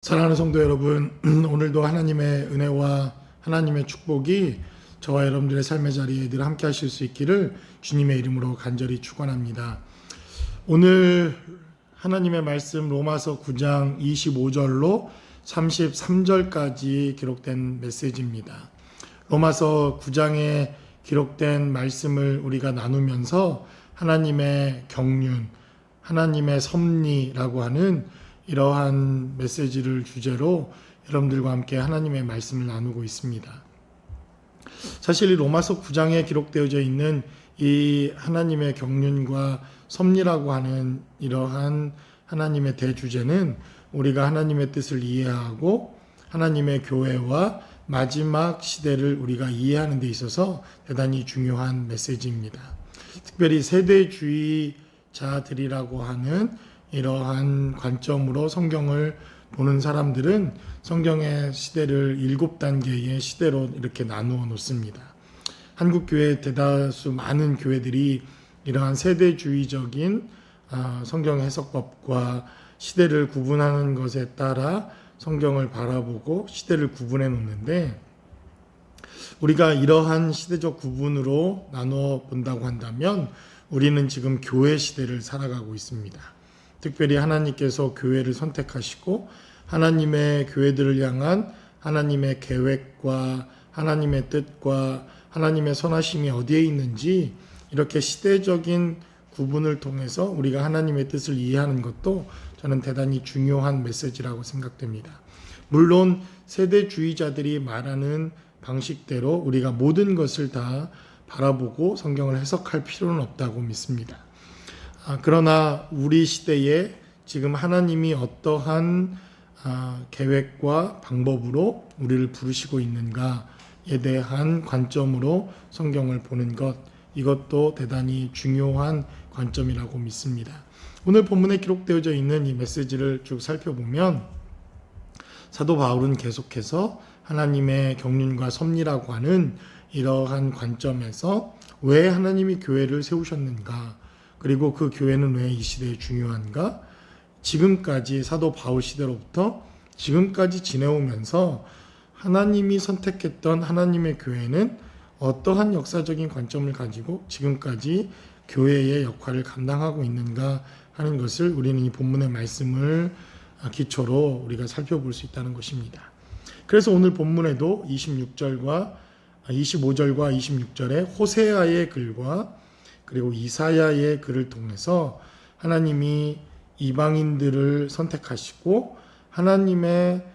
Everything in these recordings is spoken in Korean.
사랑하는 성도 여러분, 오늘도 하나님의 은혜와 하나님의 축복이 저와 여러분들의 삶의 자리에 늘 함께 하실 수 있기를 주님의 이름으로 간절히 축원합니다. 오늘 하나님의 말씀 로마서 9장 25절로 33절까지 기록된 메시지입니다. 로마서 9장에 기록된 말씀을 우리가 나누면서 하나님의 경륜, 하나님의 섭리라고 하는 이러한 메시지를 주제로 여러분들과 함께 하나님의 말씀을 나누고 있습니다. 사실 이 로마서 9장에 기록되어져 있는 이 하나님의 경륜과 섭리라고 하는 이러한 하나님의 대주제는 우리가 하나님의 뜻을 이해하고 하나님의 교회와 마지막 시대를 우리가 이해하는 데 있어서 대단히 중요한 메시지입니다. 특별히 세대주의자들이라고 하는 이러한 관점으로 성경을 보는 사람들은 성경의 시대를 7단계의 시대로 이렇게 나누어 놓습니다. 한국교회 대다수 많은 교회들이 이러한 세대주의적인 성경 해석법과 시대를 구분하는 것에 따라 성경을 바라보고 시대를 구분해 놓는데, 우리가 이러한 시대적 구분으로 나누어 본다고 한다면 우리는 지금 교회 시대를 살아가고 있습니다. 특별히 하나님께서 교회를 선택하시고 하나님의 교회들을 향한 하나님의 계획과 하나님의 뜻과 하나님의 선하심이 어디에 있는지 이렇게 시대적인 구분을 통해서 우리가 하나님의 뜻을 이해하는 것도 저는 대단히 중요한 메시지라고 생각됩니다. 물론 세대주의자들이 말하는 방식대로 우리가 모든 것을 다 바라보고 성경을 해석할 필요는 없다고 믿습니다. 그러나 우리 시대에 지금 하나님이 어떠한 계획과 방법으로 우리를 부르시고 있는가에 대한 관점으로 성경을 보는 것, 이것도 대단히 중요한 관점이라고 믿습니다. 오늘 본문에 기록되어져 있는 이 메시지를 쭉 살펴보면 사도 바울은 계속해서 하나님의 경륜과 섭리라고 하는 이러한 관점에서 왜 하나님이 교회를 세우셨는가, 그리고 그 교회는 왜 이 시대에 중요한가, 지금까지 사도 바울 시대로부터 지금까지 지내오면서 하나님이 선택했던 하나님의 교회는 어떠한 역사적인 관점을 가지고 지금까지 교회의 역할을 감당하고 있는가 하는 것을 우리는 이 본문의 말씀을 기초로 우리가 살펴볼 수 있다는 것입니다. 그래서 오늘 본문에도 25절과 26절에 호세아의 글과 그리고 이사야의 글을 통해서 하나님이 이방인들을 선택하시고 하나님의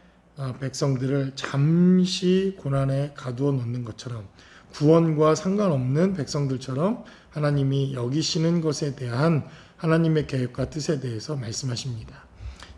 백성들을 잠시 고난에 가두어 놓는 것처럼, 구원과 상관없는 백성들처럼 하나님이 여기시는 것에 대한 하나님의 계획과 뜻에 대해서 말씀하십니다.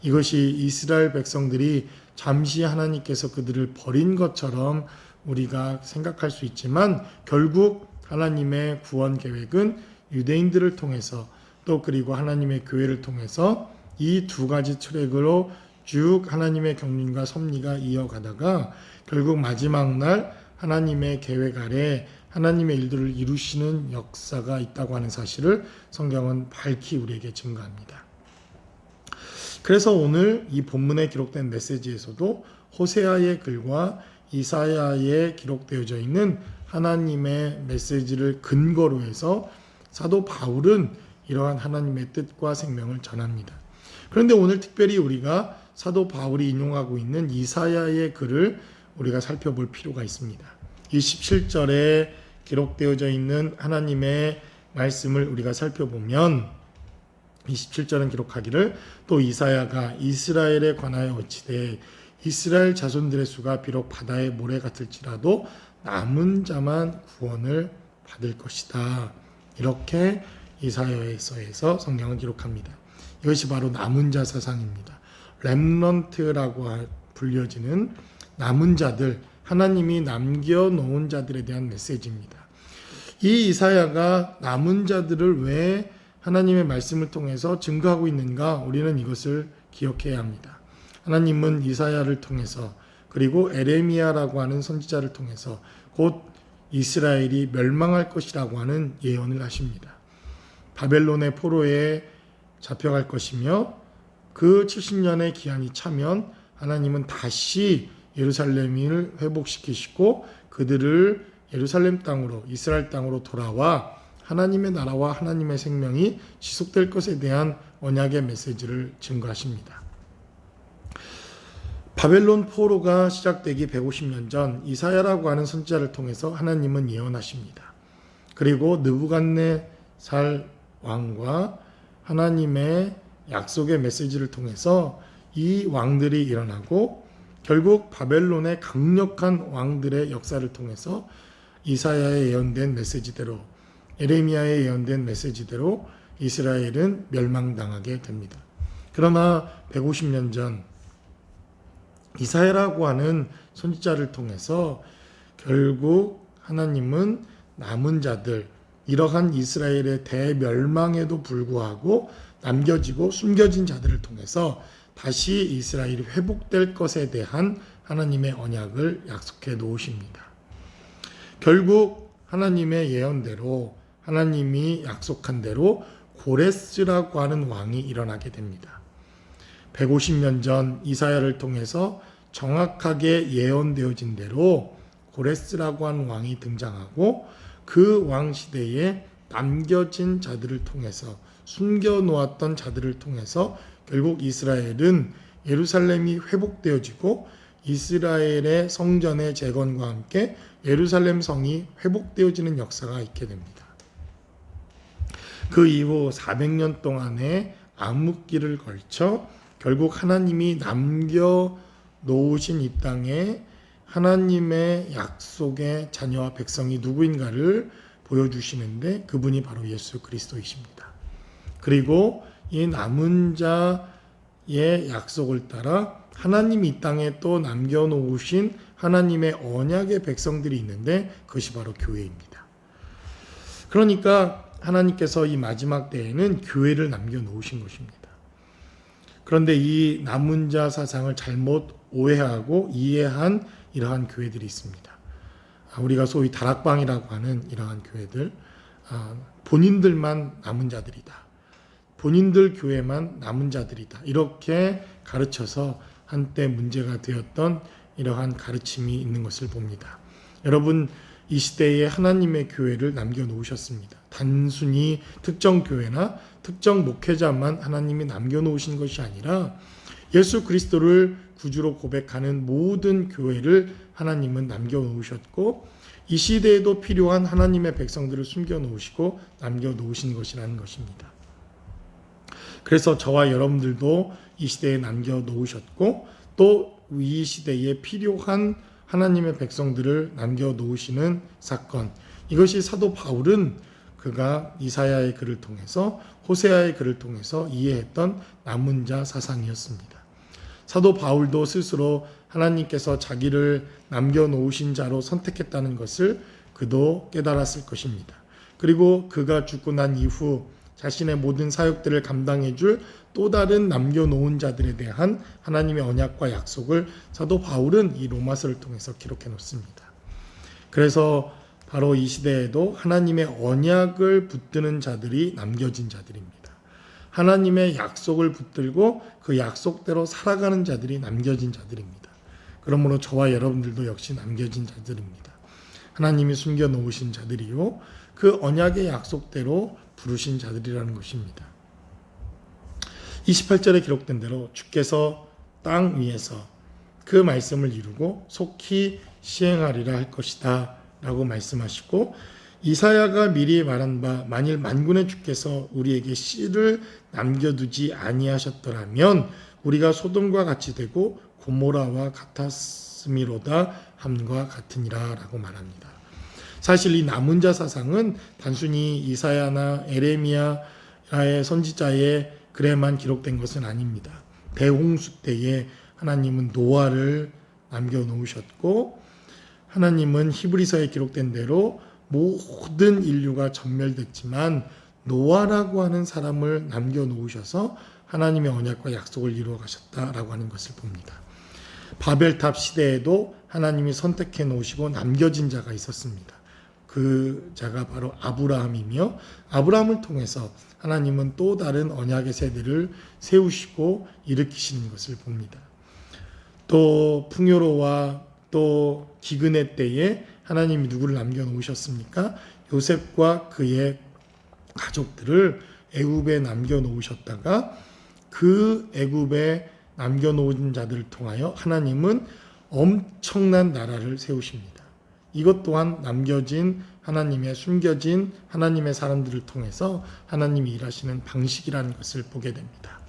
이것이 이스라엘 백성들이 잠시 하나님께서 그들을 버린 것처럼 우리가 생각할 수 있지만, 결국 하나님의 구원 계획은 유대인들을 통해서 또 그리고 하나님의 교회를 통해서 이 두 가지 트랙으로 쭉 하나님의 경륜과 섭리가 이어가다가 결국 마지막 날 하나님의 계획 아래 하나님의 일들을 이루시는 역사가 있다고 하는 사실을 성경은 밝히 우리에게 증거합니다. 그래서 오늘 이 본문에 기록된 메시지에서도 호세아의 글과 이사야에 기록되어져 있는 하나님의 메시지를 근거로 해서 사도 바울은 이러한 하나님의 뜻과 생명을 전합니다. 그런데 오늘 특별히 우리가 사도 바울이 인용하고 있는 이사야의 글을 우리가 살펴볼 필요가 있습니다. 27절에 기록되어져 있는 하나님의 말씀을 우리가 살펴보면 27절은 기록하기를, 또 이사야가 이스라엘에 관하여 어찌되 이스라엘 자손들의 수가 비록 바다의 모래 같을지라도 남은 자만 구원을 받을 것이다. 이렇게 이사야서에서 성경은 기록합니다. 이것이 바로 남은 자 사상입니다. 렘넌트라고 불려지는 남은 자들, 하나님이 남겨놓은 자들에 대한 메시지입니다. 이 이사야가 남은 자들을 왜 하나님의 말씀을 통해서 증거하고 있는가, 우리는 이것을 기억해야 합니다. 하나님은 이사야를 통해서 그리고 에레미야라고 하는 선지자를 통해서 곧 이스라엘이 멸망할 것이라고 하는 예언을 하십니다. 바벨론의 포로에 잡혀갈 것이며 그 70년의 기한이 차면 하나님은 다시 예루살렘을 회복시키시고 그들을 예루살렘 땅으로, 이스라엘 땅으로 돌아와 하나님의 나라와 하나님의 생명이 지속될 것에 대한 언약의 메시지를 증거하십니다. 바벨론 포로가 시작되기 150년 전 이사야라고 하는 선지자를 통해서 하나님은 예언하십니다. 그리고 느부갓네살 왕과 하나님의 약속의 메시지를 통해서 이 왕들이 일어나고 결국 바벨론의 강력한 왕들의 역사를 통해서 이사야에 예언된 메시지대로, 에레미야에 예언된 메시지대로 이스라엘은 멸망당하게 됩니다. 그러나 150년 전 이사야라고 하는 선지자를 통해서 결국 하나님은 남은 자들, 이러한 이스라엘의 대멸망에도 불구하고 남겨지고 숨겨진 자들을 통해서 다시 이스라엘이 회복될 것에 대한 하나님의 언약을 약속해 놓으십니다. 결국 하나님의 예언대로, 하나님이 약속한 대로 고레스라고 하는 왕이 일어나게 됩니다. 150년 전 이사야를 통해서 정확하게 예언되어진 대로 고레스라고 하는 왕이 등장하고 그 왕 시대에 남겨진 자들을 통해서, 숨겨놓았던 자들을 통해서 결국 이스라엘은 예루살렘이 회복되어지고 이스라엘의 성전의 재건과 함께 예루살렘 성이 회복되어지는 역사가 있게 됩니다. 그 이후 400년 동안의 암흑기를 걸쳐 결국 하나님이 남겨놓으신 이 땅에 하나님의 약속의 자녀와 백성이 누구인가를 보여주시는데 그분이 바로 예수 그리스도이십니다. 그리고 이 남은 자의 약속을 따라 하나님이 이 땅에 또 남겨놓으신 하나님의 언약의 백성들이 있는데 그것이 바로 교회입니다. 그러니까 하나님께서 이 마지막 때에는 교회를 남겨놓으신 것입니다. 그런데 이 남은 자 사상을 잘못 오해하고 이해한 이러한 교회들이 있습니다. 우리가 소위 다락방이라고 하는 이러한 교회들, 본인들만 남은 자들이다, 본인들 교회만 남은 자들이다, 이렇게 가르쳐서 한때 문제가 되었던 이러한 가르침이 있는 것을 봅니다. 여러분, 이 시대에 하나님의 교회를 남겨놓으셨습니다. 단순히 특정 교회나 특정 목회자만 하나님이 남겨놓으신 것이 아니라 예수 그리스도를 구주로 고백하는 모든 교회를 하나님은 남겨놓으셨고 이 시대에도 필요한 하나님의 백성들을 숨겨놓으시고 남겨놓으신 것이라는 것입니다. 그래서 저와 여러분들도 이 시대에 남겨놓으셨고 또 이 시대에 필요한 하나님의 백성들을 남겨놓으시는 사건, 이것이 사도 바울은 그가 이사야의 글을 통해서, 호세아의 글을 통해서 이해했던 남은 자 사상이었습니다. 사도 바울도 스스로 하나님께서 자기를 남겨놓으신 자로 선택했다는 것을 그도 깨달았을 것입니다. 그리고 그가 죽고 난 이후 자신의 모든 사역들을 감당해 줄 또 다른 남겨놓은 자들에 대한 하나님의 언약과 약속을 사도 바울은 이 로마서를 통해서 기록해 놓습니다. 그래서 바로 이 시대에도 하나님의 언약을 붙드는 자들이 남겨진 자들입니다. 하나님의 약속을 붙들고 그 약속대로 살아가는 자들이 남겨진 자들입니다. 그러므로 저와 여러분들도 역시 남겨진 자들입니다. 하나님이 숨겨놓으신 자들이요, 그 언약의 약속대로 부르신 자들이라는 것입니다. 28절에 기록된 대로 주께서 땅 위에서 그 말씀을 이루고 속히 시행하리라 할 것이다 라고 말씀하시고, 이사야가 미리 말한 바 만일 만군의 주께서 우리에게 씨를 남겨두지 아니하셨더라면 우리가 소돔과 같이 되고 고모라와 같았음이로다 함과 같으니라 라고 말합니다. 사실 이 남은 자 사상은 단순히 이사야나 에레미야의 선지자의 글에만 기록된 것은 아닙니다. 대홍수 때에 하나님은 노아를 남겨놓으셨고 하나님은 히브리서에 기록된 대로 모든 인류가 전멸됐지만 노아라고 하는 사람을 남겨놓으셔서 하나님의 언약과 약속을 이루어 가셨다라고 하는 것을 봅니다. 바벨탑 시대에도 하나님이 선택해 놓으시고 남겨진 자가 있었습니다. 그 자가 바로 아브라함이며 아브라함을 통해서 하나님은 또 다른 언약의 세대를 세우시고 일으키시는 것을 봅니다. 또 풍요로와 또 기근의 때에 하나님이 누구를 남겨놓으셨습니까? 요셉과 그의 가족들을 애굽에 남겨놓으셨다가 그 애굽에 남겨놓은 자들을 통하여 하나님은 엄청난 나라를 세우십니다. 이것 또한 남겨진 하나님의 숨겨진 하나님의 사람들을 통해서 하나님이 일하시는 방식이라는 것을 보게 됩니다.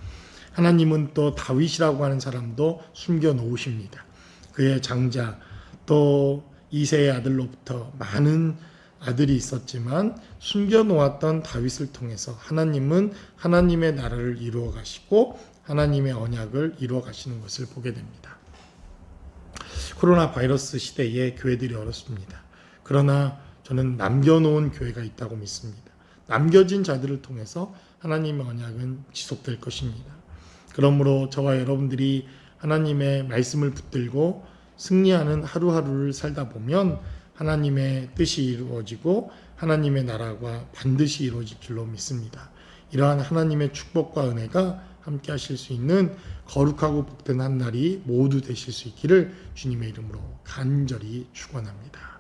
하나님은 또 다윗이라고 하는 사람도 숨겨 놓으십니다. 그의 장자 또 이새의 아들로부터 많은 아들이 있었지만 숨겨 놓았던 다윗을 통해서 하나님은 하나님의 나라를 이루어 가시고 하나님의 언약을 이루어 가시는 것을 보게 됩니다. 코로나 바이러스 시대에 교회들이 어렵습니다. 그러나 저는 남겨놓은 교회가 있다고 믿습니다. 남겨진 자들을 통해서 하나님의 언약은 지속될 것입니다. 그러므로 저와 여러분들이 하나님의 말씀을 붙들고 승리하는 하루하루를 살다 보면 하나님의 뜻이 이루어지고 하나님의 나라가 반드시 이루어질 줄로 믿습니다. 이러한 하나님의 축복과 은혜가 함께 하실 수 있는 거룩하고 복된 한 날이 모두 되실 수 있기를 주님의 이름으로 간절히 축원합니다.